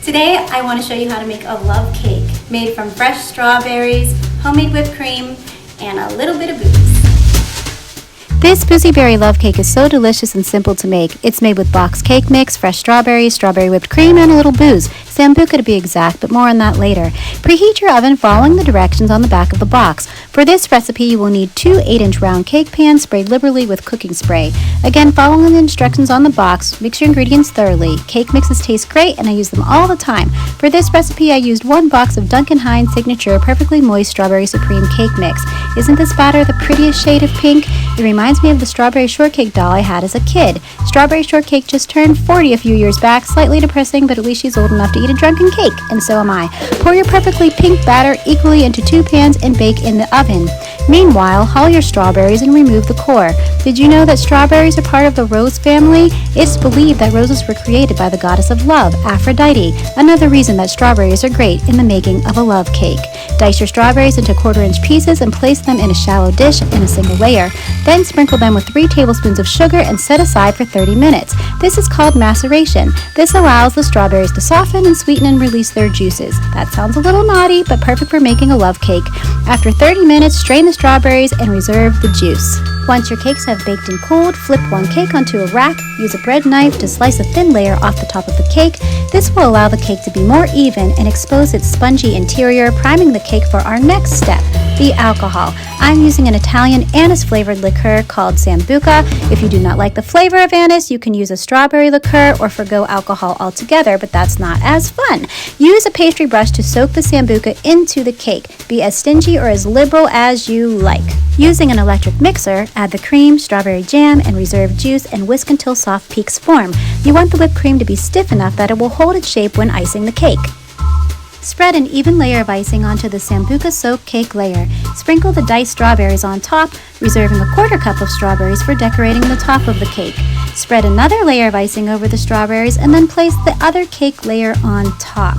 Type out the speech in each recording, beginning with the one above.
Today I want to show you how to make a love cake made from fresh strawberries, homemade whipped cream, and a little bit of booze. This Boozy Berry Love Cake is so delicious and simple to make. It's made with box cake mix, fresh strawberries, strawberry whipped cream, and a little booze. Sambuca to be exact, but more on that later. Preheat your oven following the directions on the back of the box. For this recipe, you will need 2 8-inch round cake pans sprayed liberally with cooking spray. Again, following the instructions on the box, mix your ingredients thoroughly. Cake mixes taste great, and I use them all the time. For this recipe, I used 1 box of Duncan Hines Signature Perfectly Moist Strawberry Supreme Cake Mix. Isn't this batter the prettiest shade of pink? It reminds me of the strawberry shortcake doll I had as a kid. Strawberry shortcake just turned 40 a few years back, slightly depressing, but at least she's old enough to eat a drunken cake, and so am I. Pour your perfectly pink batter equally into 2 pans and bake in the oven. Meanwhile, hull your strawberries and remove the core. Did you know that strawberries are part of the rose family? It's believed that roses were created by the goddess of love, Aphrodite, another reason that strawberries are great in the making of a love cake. Dice your strawberries into 1/4-inch pieces and place them in a shallow dish in a single layer. Then sprinkle them with 3 tablespoons of sugar and set aside for 30 minutes. This is called maceration. This allows the strawberries to soften and sweeten and release their juices. That sounds a little naughty, but perfect for making a love cake. After 30 minutes, strain the strawberries and reserve the juice. Once your cakes have baked and cooled, flip 1 cake onto a rack. Use a bread knife to slice a thin layer off the top of the cake. This will allow the cake to be more even and expose its spongy interior, priming the cake for our next step, the alcohol. I'm using an Italian anise-flavored liqueur called Sambuca. If you do not like the flavor of anise, you can use a strawberry liqueur or forgo alcohol altogether, but that's not as fun. Use a pastry brush to soak the Sambuca into the cake. Be as stingy or as liberal as you like. Using an electric mixer, add the cream, strawberry jam, and reserve juice and whisk until soft peaks form. You want the whipped cream to be stiff enough that it will hold its shape when icing the cake. Spread an even layer of icing onto the Sambuca soaked cake layer. Sprinkle the diced strawberries on top, reserving a 1/4 cup of strawberries for decorating the top of the cake. Spread another layer of icing over the strawberries and then place the other cake layer on top.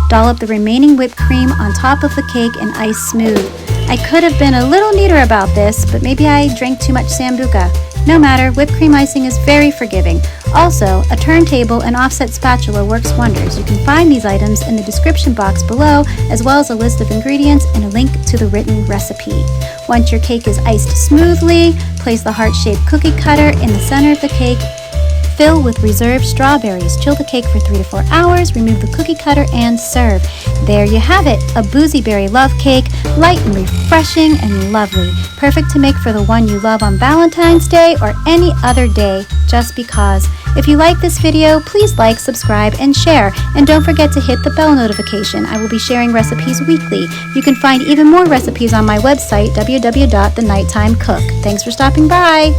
Dollop the remaining whipped cream on top of the cake and ice smooth. I could have been a little neater about this, but maybe I drank too much Sambuca. No matter, whipped cream icing is very forgiving. Also, a turntable and offset spatula works wonders. You can find these items in the description box below, as well as a list of ingredients and a link to the written recipe. Once your cake is iced smoothly, place the heart-shaped cookie cutter in the center of the cake. Fill with reserved strawberries. Chill the cake for 3 to 4 hours, remove the cookie cutter, and serve. There you have it, a Boozy Berry Love Cake, light and refreshing and lovely. Perfect to make for the one you love on Valentine's Day or any other day, just because. If you like this video, please like, subscribe, and share. And don't forget to hit the bell notification. I will be sharing recipes weekly. You can find even more recipes on my website, www.thenighttimecook. Thanks for stopping by.